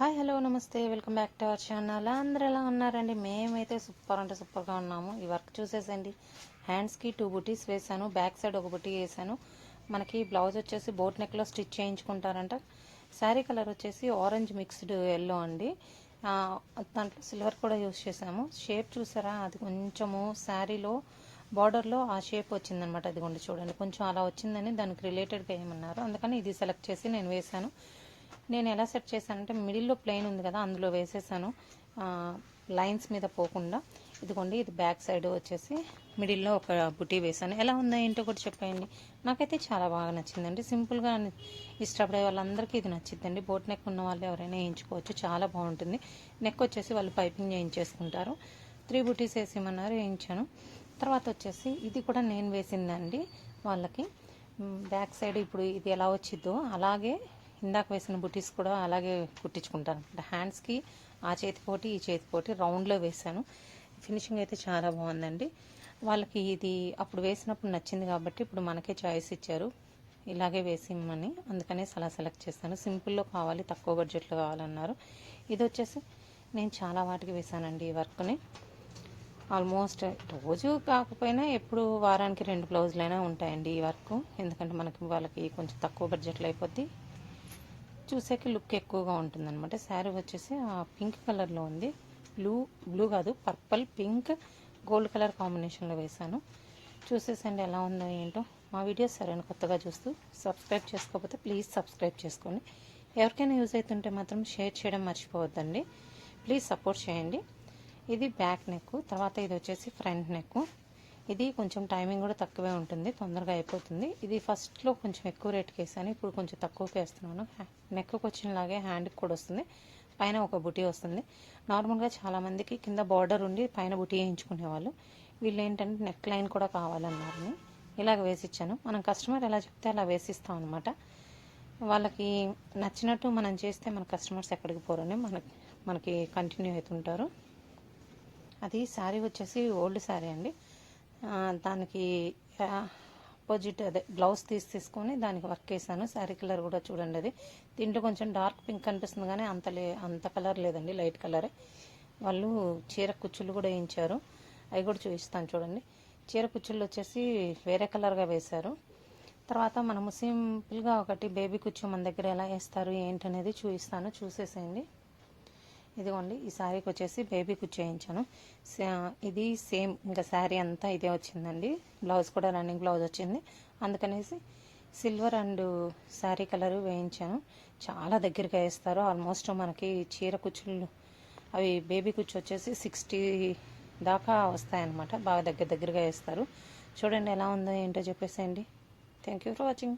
Hi hello నమస్తే welcome back to our channel. అందరూ ఎలా ఉన్నారండి? మేమైతే సూపర్ అంటే సూపర్గా ఉన్నాము. ఈ వర్క్ చూసేసండి. హ్యాండ్స్కి 2 బుటీస్ వేసాను, బ్యాక్ సైడ్ ఒక బుటీ వేసాను. మనకి బ్లౌజ్ వచ్చేసి బోట్ నెక్లో స్టిచ్ చేయించుకుంటారంట. శారీ కలర్ వచ్చేసి ఆరెంజ్ మిక్స్డ్ ఎల్లో అండి. దాంట్లో సిల్వర్ కూడా యూస్ చేసాము. షేప్ చూసారా, అది కొంచెము శారీలో బార్డర్లో ఆ షేప్ వచ్చిందనమాట. అదిగోండి చూడండి, కొంచెం అలా వచ్చిందని దానికి రిలేటెడ్గా ఏమన్నారు, అందుకని ఇది సెలెక్ట్ చేసి నేను వేసాను. నేను ఎలా సెట్ చేశానంటే మిడిల్లో ప్లెయిన్ ఉంది కదా, అందులో వేసేసాను లైన్స్ మీద పోకుండా. ఇదిగోండి, ఇది బ్యాక్ సైడ్ వచ్చేసి మిడిల్లో ఒక బుటీ వేసాను. ఎలా ఉందా ఏంటో కూడా చెప్పండి. నాకైతే చాలా బాగా నచ్చిందండి. సింపుల్గా ఇష్టపడే వాళ్ళందరికీ ఇది నచ్చిందండి. బోట్ నెక్ ఉన్న వాళ్ళు ఎవరైనా వేయించుకోవచ్చు, చాలా బాగుంటుంది. నెక్ వచ్చేసి వాళ్ళు పైపింగ్ వేయించేసుకుంటారు. 3 బుటీస్ వేసేయమన్నారు, వేయించాను. తర్వాత వచ్చేసి ఇది కూడా నేను వేసిందండి వాళ్ళకి. బ్యాక్ సైడ్ ఇప్పుడు ఇది ఎలా వచ్చిందో అలాగే ఇందాక వేసిన బుటీస్ కూడా అలాగే కుట్టించుకుంటాను అనమాట. హ్యాండ్స్కి ఆ చేతిపోటి ఈ చేతిపోటి రౌండ్లో వేసాను. ఫినిషింగ్ అయితే చాలా బాగుందండి. వాళ్ళకి ఇది అప్పుడు వేసినప్పుడు నచ్చింది కాబట్టి ఇప్పుడు మనకే చాయిస్ ఇచ్చారు ఇలాగే వేసిమ్మని, అందుకనేసి అలా సెలెక్ట్ చేస్తాను. సింపుల్లో కావాలి, తక్కువ బడ్జెట్లో కావాలన్నారు. ఇది వచ్చేసి నేను చాలా వాటికి వేసానండి ఈ వర్క్ని. ఆల్మోస్ట్ రోజు కాకపోయినా ఎప్పుడు వారానికి 2 బ్లౌజులైనా ఉంటాయండి ఈ వర్క్. ఎందుకంటే మనకి వాళ్ళకి కొంచెం తక్కువ బడ్జెట్లో అయిపోద్ది, చూసేకి లుక్ ఎక్కువగా ఉంటుందన్నమాట. శారీ వచ్చేసి పింక్ కలర్లో ఉంది. బ్లూ కాదు, పర్పుల్ పింక్ గోల్డ్ కలర్ కాంబినేషన్లో వేశాను. చూసేసండి ఎలా ఉందో ఏంటో. మా వీడియోస్ సరైన కొత్తగా చూస్తూ సబ్స్క్రైబ్ చేసుకోకపోతే ప్లీజ్ సబ్స్క్రైబ్ చేసుకోండి. ఎవరికైనా యూజ్ అవుతుంటే మాత్రం షేర్ చేయడం మర్చిపోవద్దండి. ప్లీజ్ సపోర్ట్ చేయండి. ఇది బ్యాక్ నెక్. తర్వాత ఇది వచ్చేసి ఫ్రంట్ నెక్. ఇది కొంచెం టైమింగ్ కూడా తక్కువే ఉంటుంది, తొందరగా అయిపోతుంది. ఇది ఫస్ట్లో కొంచెం ఎక్కువ రేట్కి వేసాను, ఇప్పుడు కొంచెం తక్కువకి వేస్తున్నాను. నెక్కి వచ్చినలాగే హ్యాండ్కి కూడా వస్తుంది, పైన ఒక బుటీ వస్తుంది. నార్మల్గా చాలామందికి కింద బార్డర్ ఉండి పైన బుటీ వేయించుకునేవాళ్ళు. వీళ్ళు ఏంటంటే నెక్ లైన్ కూడా కావాలన్నారని ఇలాగ వేసిచ్చాను. మనం కస్టమర్ ఎలా చెప్తే అలా వేసిస్తాం అనమాట. వాళ్ళకి నచ్చినట్టు మనం చేస్తే మన కస్టమర్స్ ఎక్కడికి పోరని మనకి కంటిన్యూ అవుతుంటారు. అది శారీ వచ్చేసి ఓల్డ్ శారీ అండి. దానికి ఆపోజిట్ అదే బ్లౌజ్ తీసుకొని దానికి వర్క్ వేసాను. శారీ కలర్ కూడా చూడండి, అది దీంట్లో కొంచెం డార్క్ పింక్ కనిపిస్తుంది కానీ అంత కలర్ లేదండి, లైట్ కలరే. వాళ్ళు చీర కుచ్చులు కూడా వేయించారు, అవి కూడా చూపిస్తాను చూడండి. చీర కుచ్చులు వచ్చేసి వేరే కలర్గా వేశారు. తర్వాత మనము సింపుల్గా ఒకటి బేబీ కుచ్చు మన దగ్గర ఎలా వేస్తారు ఏంటనేది చూపిస్తాను, చూసేసేయండి. ఇదిగోండి, ఈ శారీకి వచ్చేసి బేబీ కుచ్చు వేయించాను. ఇది సేమ్ ఇంకా శారీ అంతా ఇదే వచ్చిందండి. బ్లౌజ్ కూడా రన్నింగ్ బ్లౌజ్ వచ్చింది, అందుకనేసి సిల్వర్ అండ్ శారీ కలరు వేయించాను. చాలా దగ్గరగా వేస్తారు. ఆల్మోస్ట్ మనకి చీర కుచ్చులు అవి బేబీ కుచ్చు వచ్చేసి 60 దాకా వస్తాయన్నమాట. బాగా దగ్గరగా వేస్తారు. చూడండి ఎలా ఉందో ఏంటో చెప్పేసేయండి. Thank you for watching.